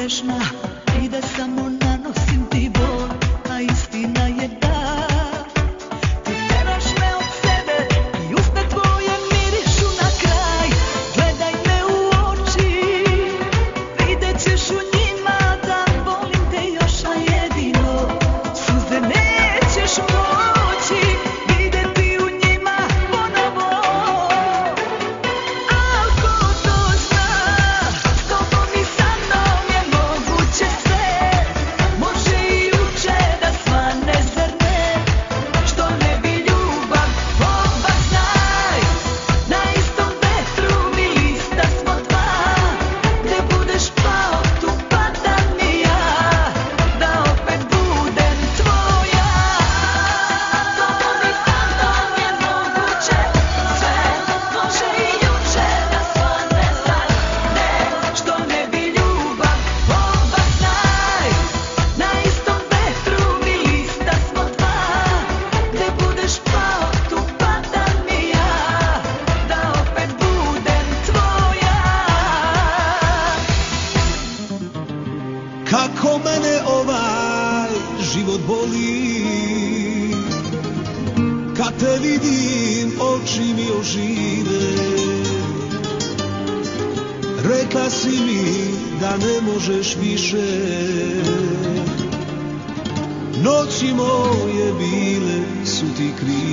grešna i da samo nanosim ti bol, a istina je da ti teraš me od sebe i usta tvoje mirišu na kraj. Gledaj me u oči, vidjet ćeš u njima da volim te još, a jedino suze nećeš moći vidjeti u njima ponovo. Al ko to zna, s tobom i sa mnom je moguće sve. Može i juče da svane, zar ne? Što ne bi ljubav oba znaj. Na istom vetru mi lista smo dva. Gde budeš pao tu padam i ja, da opet budem tvoja. S tobom i sa mnom je moguće sve. Može i juče da svane, zar ne? Što ne bi ljubav oba znaj. Na istom vetru mi lista smo dva. Gde budeš pao tu padam i ja, da opet budem tvoja. Kako mene ovaj život boli, kad te vidim oči mi ožive. Rekla si mi da ne možeš više, noći moje bile su ti krive.